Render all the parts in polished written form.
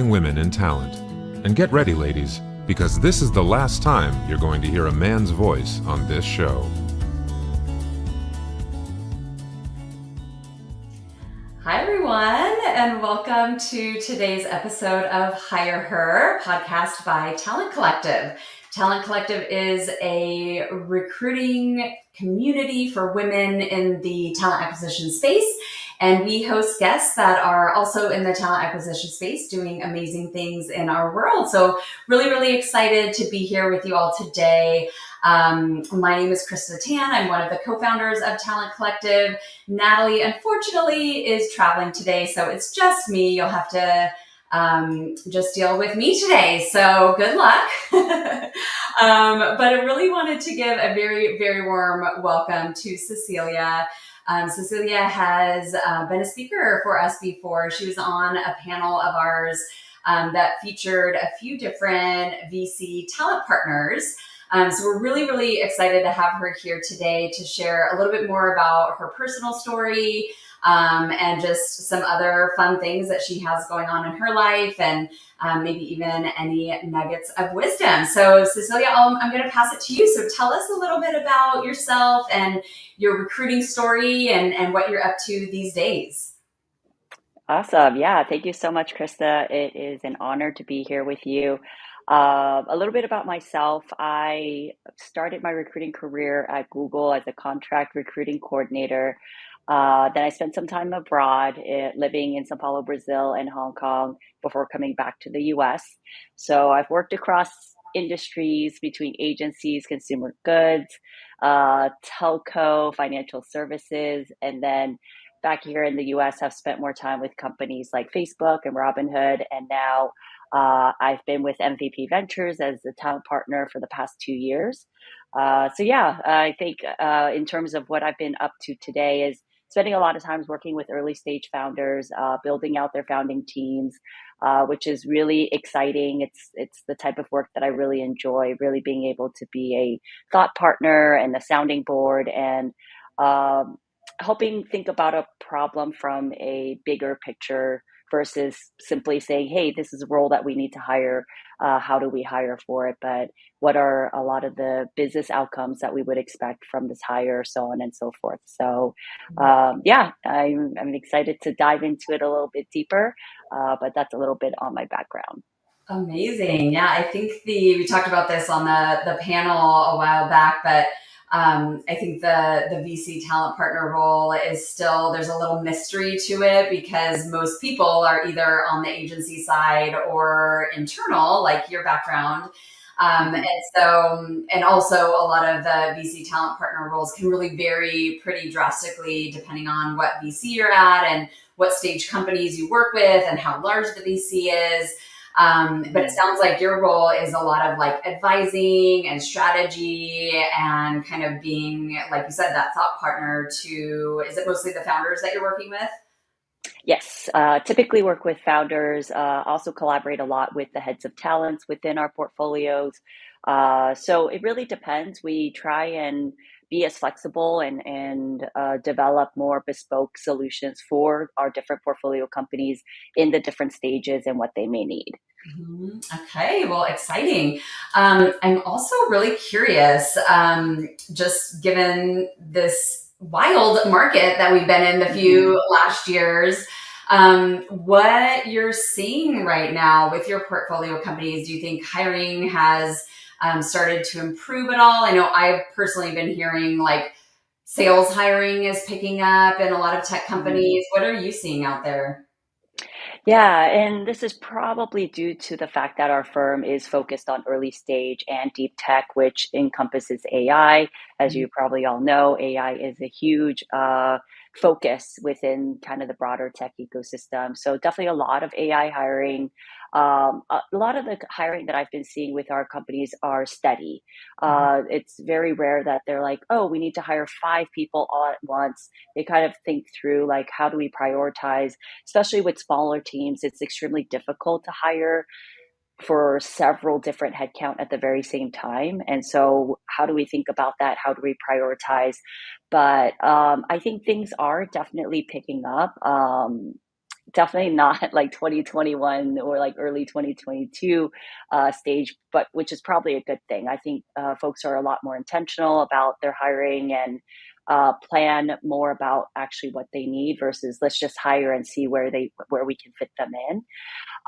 hiring women in talent. And get ready, ladies, because this is the last time you're going to hear a man's voice on this show. Hi, everyone, and welcome to today's episode of HigherHer, podcast by Talent Collective. Talent Collective is a recruiting community for women in the talent acquisition space, and we host guests that are also in the talent acquisition space doing amazing things in our world. So really excited to be here with you all today. My name is Krista Tan. I'm one of the co-founders of Talent Collective. Natalie, unfortunately, is traveling today, so it's just me. You'll have to just deal with me today. So good luck. But I really wanted to give a very warm welcome to Cecilia. Cecilia has been a speaker for us before. She was on a panel of ours that featured a few different VC talent partners. So we're really excited to have her here today to share a little bit more about her personal story and just some other fun things that she has going on in her life, and maybe even any nuggets of wisdom. So Cecilia, I'm going to pass it to you. So tell us a little bit about yourself and your recruiting story and what you're up to these days. Awesome. Yeah. Thank you so much, Krista. It is an honor to be here with you. A little bit about myself. I started my recruiting career at Google as a contract recruiting coordinator. Then I spent some time abroad, living in Sao Paulo, Brazil, and Hong Kong before coming back to the US. So I've worked across industries between agencies, consumer goods, telco, financial services, and then back here in the US, have spent more time with companies like Facebook and Robinhood, and now I've been with MVP Ventures as the talent partner for the past 2 years. I think in terms of what I've been up to today is spending a lot of times working with early stage founders, building out their founding teams, which is really exciting. It's the type of work that I really enjoy, really being able to be a thought partner and a sounding board, and helping think about a problem from a bigger picture versus simply saying, hey, this is a role that we need to hire. How do we hire for it? But what are a lot of the business outcomes that we would expect from this hire, so on and so forth. So I'm excited to dive into it a little bit deeper, but that's a little bit on my background. Amazing. Yeah, I think we talked about this on the panel a while back, but I think the VC talent partner role is still, there's a little mystery to it because most people are either on the agency side or internal, like your background. And also a lot of the VC talent partner roles can really vary pretty drastically depending on what VC you're at and what stage companies you work with and how large the VC is. But it sounds like your role is a lot of like advising and strategy and kind of being, like you said, that thought partner to, is it mostly the founders that you're working with? Yes, typically work with founders, also collaborate a lot with the heads of talents within our portfolios. So it really depends. We try and be as flexible and develop more bespoke solutions for our different portfolio companies in the different stages and what they may need. Okay, well, exciting. I'm also really curious, just given this wild market that we've been in the few last years, what you're seeing right now with your portfolio companies. Do you think hiring has started to improve at all? I know I've personally been hearing like sales hiring is picking up in a lot of tech companies. What are you seeing out there? Yeah, and this is probably due to the fact that our firm is focused on early stage and deep tech, which encompasses AI. As you probably all know, AI is a huge focus within kind of the broader tech ecosystem. So definitely a lot of AI hiring. A lot of the hiring that I've been seeing with our companies are steady. It's very rare that they're like, oh, we need to hire 5 people all at once. They kind of think through like, how do we prioritize? Especially with smaller teams, it's extremely difficult to hire for several different headcount at the very same time. And so how do we think about that? How do we prioritize? But I think things are definitely picking up. definitely not like 2021 or like early 2022 stage, but which is probably a good thing. I think folks are a lot more intentional about their hiring and plan more about actually what they need versus let's just hire and see where we can fit them in.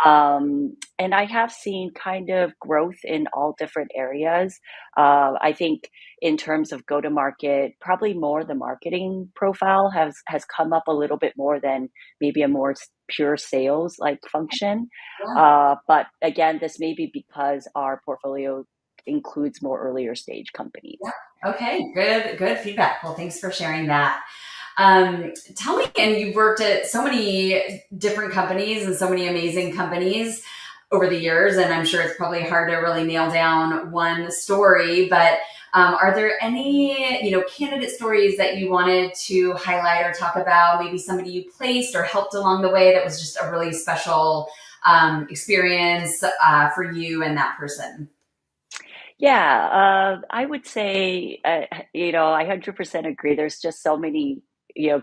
And I have seen kind of growth in all different areas. I think in terms of go to market, probably more the marketing profile has come up a little bit more than maybe a more pure sales like function. Yeah. But again, this may be because our portfolio includes more earlier stage companies. Yeah. Okay. Good feedback. Well, thanks for sharing that. Tell me, and you've worked at so many different companies and so many amazing companies over the years, and I'm sure it's probably hard to really nail down one story, but are there any, candidate stories that you wanted to highlight or talk about? Maybe somebody you placed or helped along the way that was just a really special experience for you and that person? Yeah, I would say, I 100% agree. There's just so many,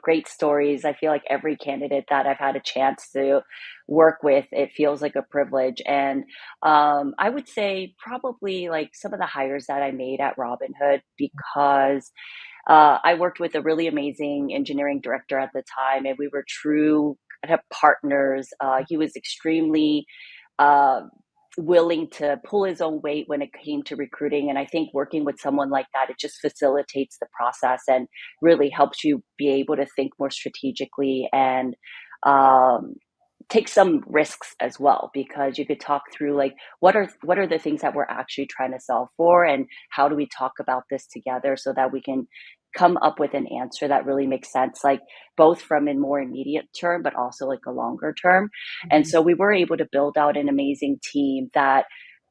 great stories. I feel like every candidate that I've had a chance to work with, it feels like a privilege. And I would say probably like some of the hires that I made at Robinhood because I worked with a really amazing engineering director at the time, and we were true kind of partners. He was extremely uh, willing to pull his own weight when it came to recruiting. And I think working with someone like that, it just facilitates the process and really helps you be able to think more strategically and um, take some risks as well because you could talk through like what are the things that we're actually trying to solve for and how do we talk about this together so that we can come up with an answer that really makes sense like both from a more immediate term but also like a longer term. And Mhm. so we were able to build out an amazing team that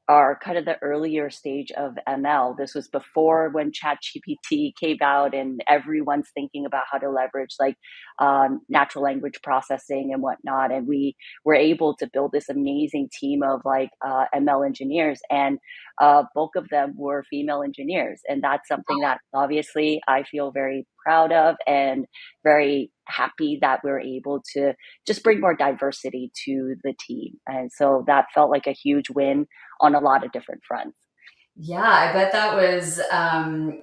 are kind of the earlier stage of ML. This was before when ChatGPT came out and everyone's thinking about how to leverage like natural language processing and whatnot. And we were able to build this amazing team of like ML engineers, and bulk of them were female engineers. And that's something that obviously I feel very proud of and very happy that we're able to just bring more diversity to the team. And so that felt like a huge win on a lot of different fronts. Yeah, I bet that was I mean,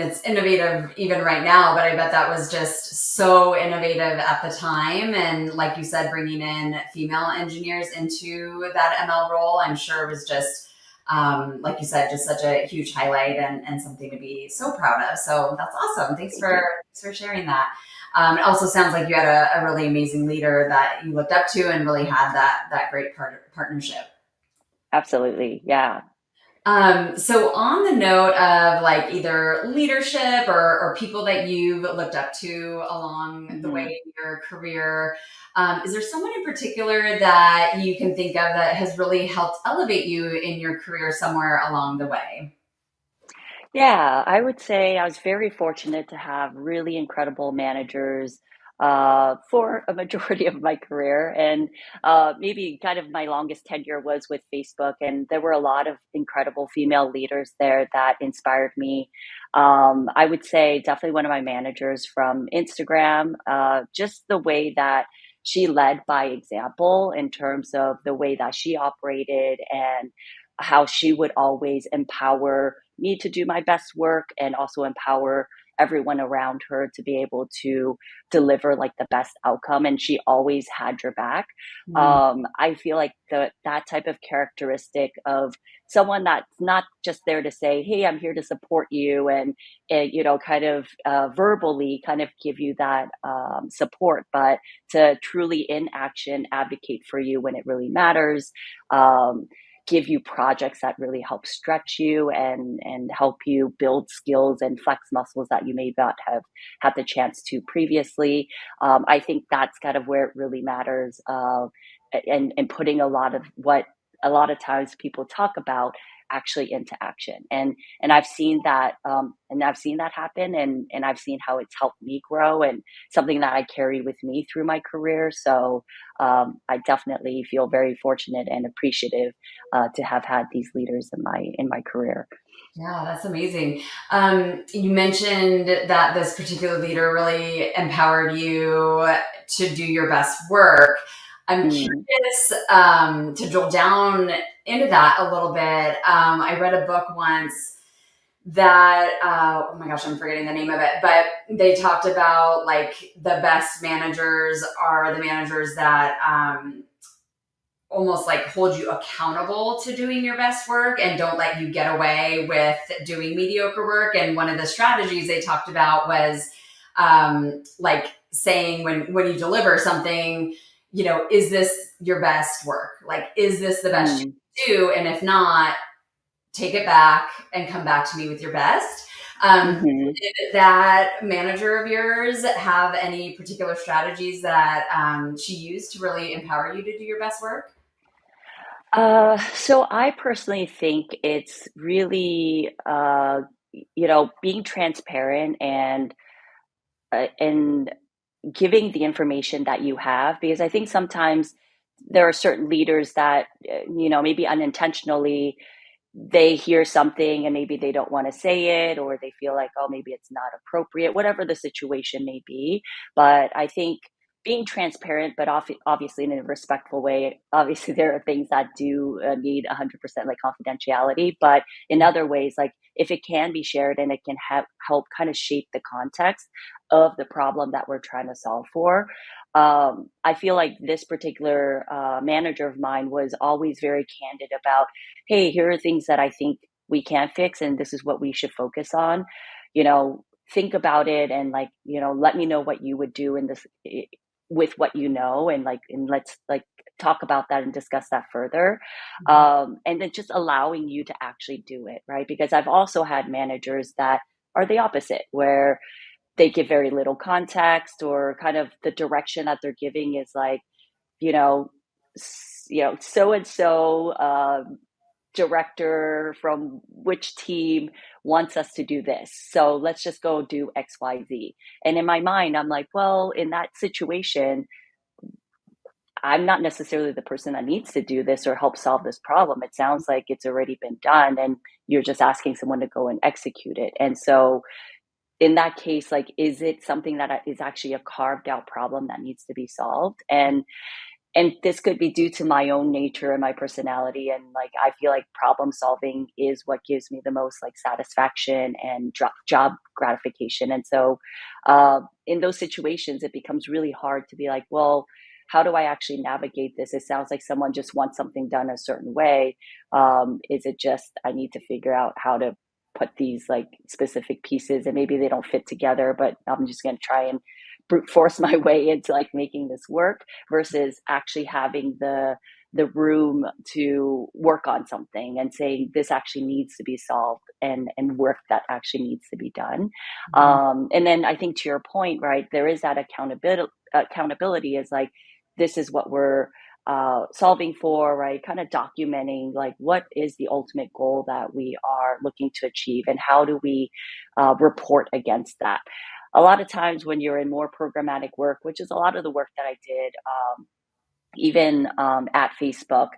it's innovative even right now, but I bet that was just so innovative at the time. And like you said, bringing in female engineers into that ML role, I'm sure was just, like you said, just such a huge highlight and something to be so proud of. So that's awesome. Thank you. Thanks for sharing that. It also sounds like you had a really amazing leader that you looked up to and really had that great partnership. Absolutely. Yeah. So on the note of like either leadership or people that you've looked up to along the way Mhm. in your career, is there someone in particular that you can think of that has really helped elevate you in your career somewhere along the way? Yeah, I would say I was very fortunate to have really incredible managers for a majority of my career. And maybe kind of my longest tenure was with Facebook. And there were a lot of incredible female leaders there that inspired me. I would say definitely one of my managers from Instagram, just the way that she led by example in terms of the way that she operated and how she would always empower me to do my best work and also empower everyone around her to be able to deliver like the best outcome, and she always had your back. Mm, I feel like that type of characteristic of someone that's not just there to say, hey, I'm here to support you, and kind of verbally kind of give you that support, but to truly in action advocate for you when it really matters. um, Give you projects that really help stretch you and help you build skills and flex muscles that you may not have had the chance to previously. I think that's kind of where it really matters, and putting a lot of what a lot of times people talk about actually into action. And I've seen that happen, and I've seen how it's helped me grow and something that I carried with me through my career. So I definitely feel very fortunate and appreciative to have had these leaders in my career. Yeah, that's amazing. You mentioned that this particular leader really empowered you to do your best work. I'm Mm, curious to drill down into that a little bit. I read a book once that, oh my gosh, I'm forgetting the name of it, but they talked about like the best managers are the managers that almost like hold you accountable to doing your best work and don't let you get away with doing mediocre work. And one of the strategies they talked about was like saying when you deliver something, is this your best work? Like, is this the best mm, you can do? And if not, take it back and come back to me with your best. hmm. Did that manager of yours have any particular strategies that she used to really empower you to do your best work? So I personally think it's really, being transparent and giving the information that you have, because I think sometimes there are certain leaders that, maybe unintentionally they hear something and maybe they don't want to say it, or they feel like, oh, maybe it's not appropriate, whatever the situation may be. But I think being transparent, but obviously in a respectful way. Obviously there are things that do need 100% like confidentiality, but in other ways, like if it can be shared and it can help kind of shape the context of the problem that we're trying to solve for. I feel like this particular manager of mine was always very candid about, hey, here are things that I think we can fix, and this is what we should focus on. You know, think about it, and like, let me know what you would do in this with what you know, and like, and let's like talk about that and discuss that further. And then just allowing you to actually do it, right? Because I've also had managers that are the opposite, where they give very little context, or kind of the direction that they're giving is like, you know, so and so director from which team wants us to do this. So let's just go do XYZ. And in my mind, I'm like, well, in that situation, I'm not necessarily the person that needs to do this or help solve this problem. It sounds like it's already been done and you're just asking someone to go and execute it. And so in that case, like, is it something that is actually a carved out problem that needs to be solved? And this could be due to my own nature and my personality, and like I feel like problem solving is what gives me the most like satisfaction and job gratification. And so in those situations it becomes really hard to be like, well, how do I actually navigate this? It sounds like someone just wants something done a certain way. Is it just I need to figure out how to put these like specific pieces, and maybe they don't fit together, but I'm just going to try and brute force my way into like making this work, versus actually having the room to work on something and saying this actually needs to be solved, and work that actually needs to be done. Mhm. And then I think to your point, right, there is that accountability is like, this is what we're solving for, right? Kind of documenting like what is the ultimate goal that we are looking to achieve, and how do we report against that. A lot of times when you're in more programmatic work, which is a lot of the work that I did, even at Facebook,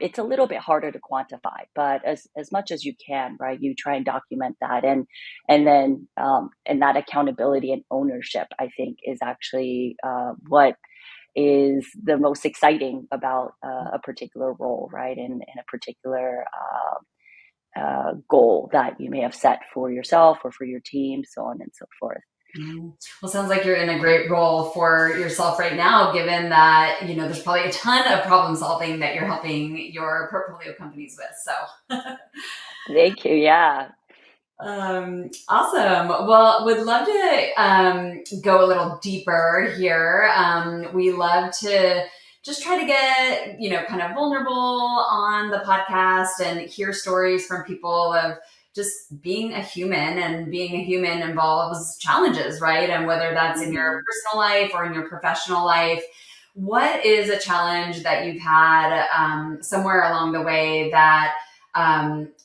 it's a little bit harder to quantify. But as much as you can, right, you try and document that, and then and that accountability and ownership, I think, is actually what is the most exciting about a particular role, right, and a particular goal that you may have set for yourself or for your team, so on and so forth. Well, sounds like you're in a great role for yourself right now, given that, there's probably a ton of problem solving that you're helping your portfolio companies with. So Thank you. Yeah. Awesome. Well, would love to go a little deeper here. We love to just try to get, kind of vulnerable on the podcast and hear stories from people of just being a human, and being a human involves challenges, right? And whether that's in your Hmm. personal life or in your professional life, what is a challenge that you've had somewhere along the way that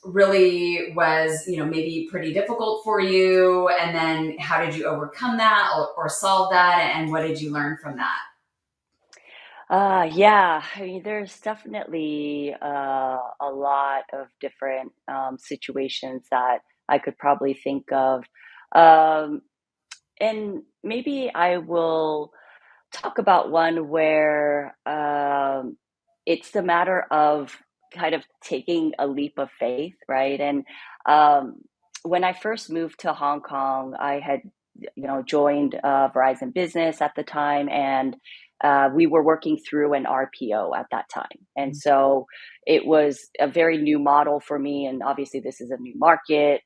really was, maybe pretty difficult for you? And then how did you overcome that or solve that? And what did you learn from that? Yeah, I mean, there's definitely a lot of different situations that I could probably think of. Um, and maybe I will talk about one where it's the matter of kind of taking a leap of faith, right? And um, when I first moved to Hong Kong, I had, joined Verizon Business at the time, and we were working through an RPO at that time. And so it was a very new model for me. And obviously, this is a new market,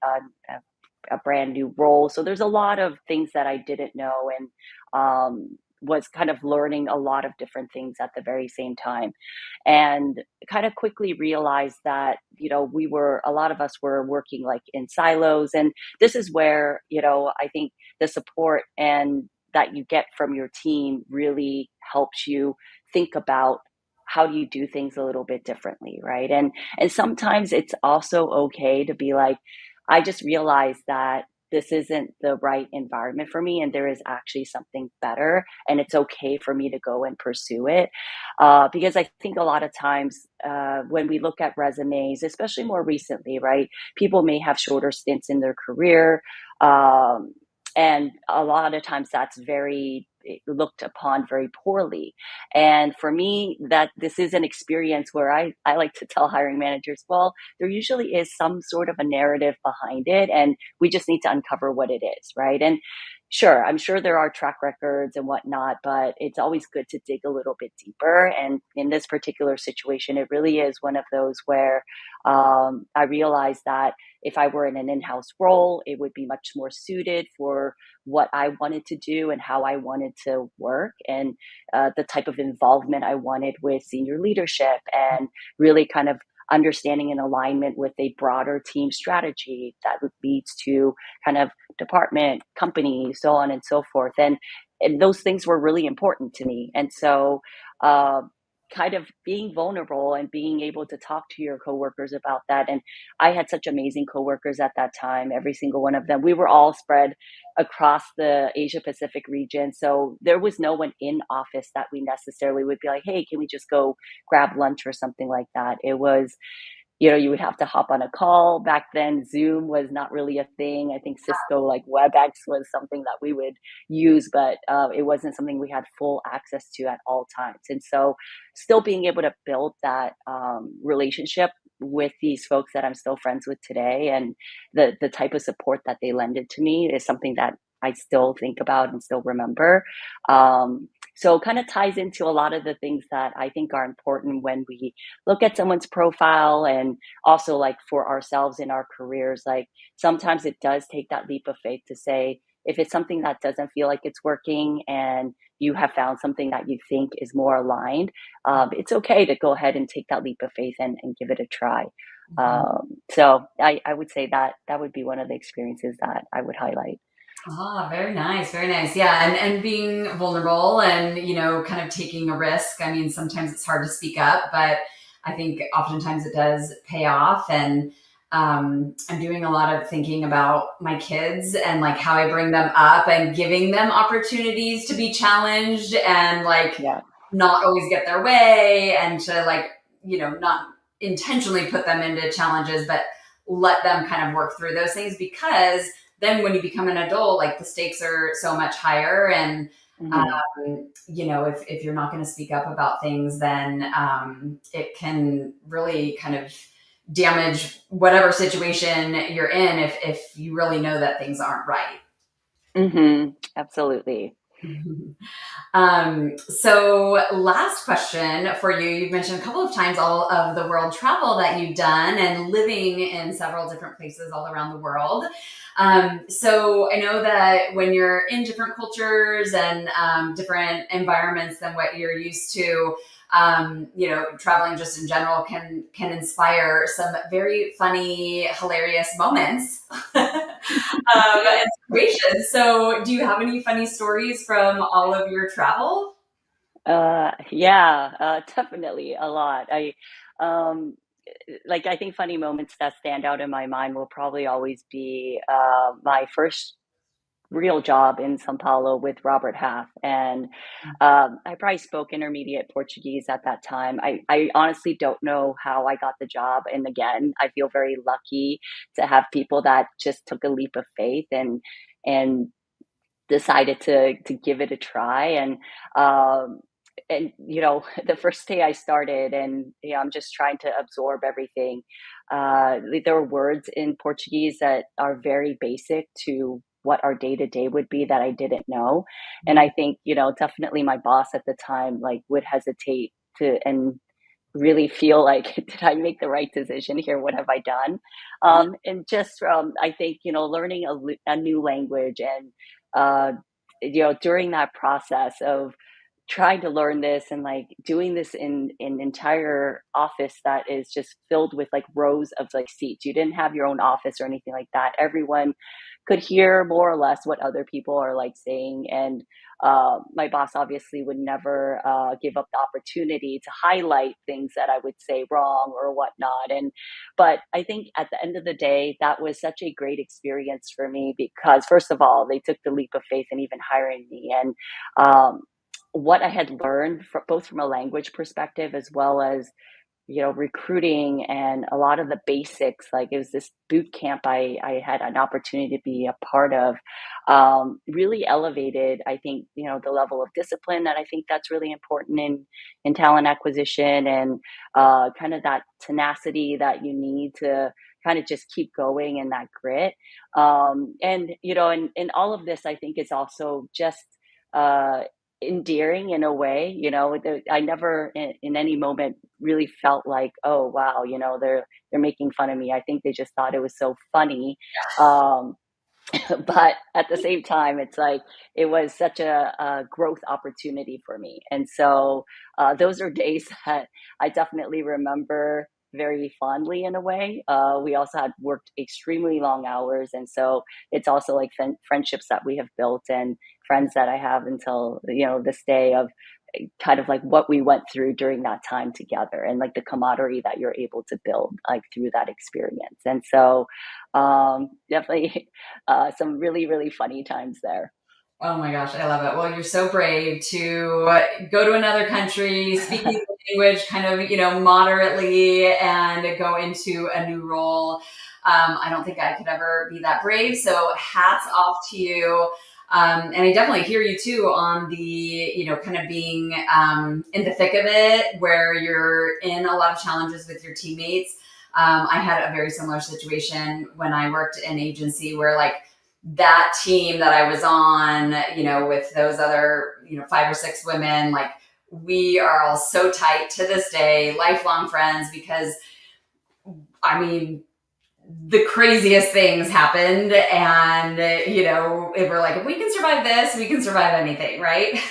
a brand new role. So there's a lot of things that I didn't know, and was kind of learning a lot of different things at the very same time, and kind of quickly realized that a lot of us were working like in silos, and this is where I think the support and that you get from your team really helps you think about how do you do things a little bit differently, right? And sometimes it's also okay to be like, I just realized that this isn't the right environment for me, and there is actually something better, and it's okay for me to go and pursue it. Because I think a lot of times when we look at resumes, especially more recently, right, people may have shorter stints in their career. Um, and a lot of times that's very looked upon very poorly. And for me, that this is an experience where I like to tell hiring managers, well, there usually is some sort of a narrative behind it, and we just need to uncover what it is, right? And sure, I'm sure there are track records and whatnot, but it's always good to dig a little bit deeper. And in this particular situation, it really is one of those where I realized that if I were in an in-house role, it would be much more suited for what I wanted to do and how I wanted to work, and the type of involvement I wanted with senior leadership, and really kind of understanding and alignment with a broader team strategy that leads to kind of department, company, so on and so forth. And those things were really important to me. And so, uh, kind of being vulnerable and being able to talk to your coworkers about that. And I had such amazing coworkers at that time, every single one of them. We were all spread across the Asia Pacific region. So there was no one in office that we necessarily would be like, hey, can we just go grab lunch or something like that? It was, you would have to hop on a call. Back then, Zoom was not really a thing. I think Cisco, like WebEx, was something that we would use, but it wasn't something we had full access to at all times. And so, still being able to build that relationship with these folks that I'm still friends with today, and the type of support that they lended to me is something that I still think about and still remember. So, kind of ties into a lot of the things that I think are important when we look at someone's profile, and also like for ourselves in our careers. Like sometimes it does take that leap of faith to say, if it's something that doesn't feel like it's working and you have found something that you think is more aligned, it's okay to go ahead and take that leap of faith and give it a try. Mhm. So I would say that that would be one of the experiences that I would highlight. Ah, very nice, very nice. Yeah, and being vulnerable and kind of taking a risk. I mean, sometimes it's hard to speak up, but I think oftentimes it does pay off. And I'm doing a lot of thinking about my kids and like how I bring them up and giving them opportunities to be challenged and like Yeah. not always get their way, and to like not intentionally put them into challenges, but let them kind of work through those things, because then when you become an adult, like the stakes are so much higher. And Hmm. if you're not going to speak up about things, then it can really kind of damage whatever situation you're in, if you really know that things aren't right. Hmm. Absolutely. So last question for you. You've mentioned a couple of times all of the world travel that you've done and living in several different places all around the world. So I know that when you're in different cultures and different environments than what you're used to, traveling just in general can inspire some very funny, hilarious moments. And situations. So, do you have any funny stories from all of your travel? Yeah, definitely a lot. Um, like, I think funny moments that stand out in my mind will probably always be my first real job in São Paulo with Robert Half. And I probably spoke intermediate Portuguese at that time. I honestly don't know how I got the job. And again, I feel very lucky to have people that just took a leap of faith and decided to give it a try. And the first day I started, and I'm just trying to absorb everything. There were words in Portuguese that are very basic to what our day to day would be that I didn't know. And I think, definitely my boss at the time like would hesitate to and really feel like, did I make the right decision here? What have I done? And just from, I think, learning a new language and, uh, during that process of trying to learn this and like doing this in an entire office that is just filled with like rows of like seats. You didn't have your own office or anything like that. Everyone could hear more or less what other people are like saying. And my boss obviously would never give up the opportunity to highlight things that I would say wrong or whatnot. And but I think at the end of the day, that was such a great experience for me because first of all, they took the leap of faith in even hiring me. And what I had learned both from a language perspective as well as recruiting and a lot of the basics. Like it was this boot camp I had an opportunity to be a part of, really elevated, I think, the level of discipline that I think that's really important in talent acquisition and kind of that tenacity that you need to kind of just keep going and that grit. And all of this, I think is also just, uh, endearing in a way. I never in any moment really felt like, oh wow, they're making fun of me. I think they just thought it was so funny. um but at the same time, it's like it was such a growth opportunity for me. And so those are days that I definitely remember very fondly in a way. We also had worked extremely long hours. And so it's also like friendships that we have built and friends that I have until, this day of kind of like what we went through during that time together and like the camaraderie that you're able to build like through that experience. And so definitely some really, really funny times there. Oh my gosh, I love it. Well, you're so brave to go to another country, speaking the language kind of, moderately and go into a new role. I don't think I could ever be that brave. So hats off to you. And I definitely hear you too on the, kind of being in the thick of it, where you're in a lot of challenges with your teammates. I had a very similar situation when I worked in agency where like, that team that I was on, with those other, 5 or 6 women, like we are all so tight to this day, lifelong friends, because I mean, the craziest things happened. And, if we're like, if we can survive this, we can survive anything, right?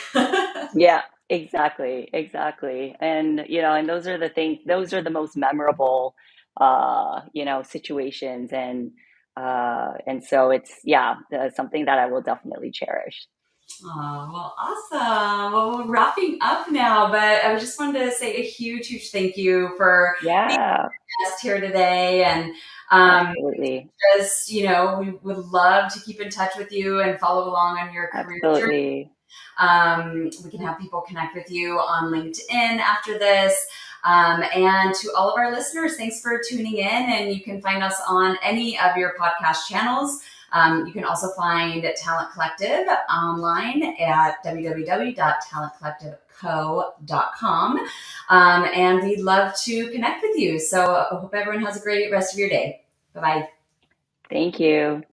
Yeah, exactly, exactly. And those are the things, those are the most memorable, situations. And so it's, yeah, something that I will definitely cherish. Oh, well, awesome. Well, we're wrapping up now, but I just wanted to say a huge, huge thank you for being Yeah, a guest here today. And um, absolutely. just, we would love to keep in touch with you and follow along on your career journey. Absolutely. We can have people connect with you on LinkedIn after this. And to all of our listeners, thanks for tuning in. And you can find us on any of your podcast channels. You can also find Talent Collective online at www.talentcollectiveco.com. And we'd love to connect with you. So I hope everyone has a great rest of your day. Bye-bye. Thank you.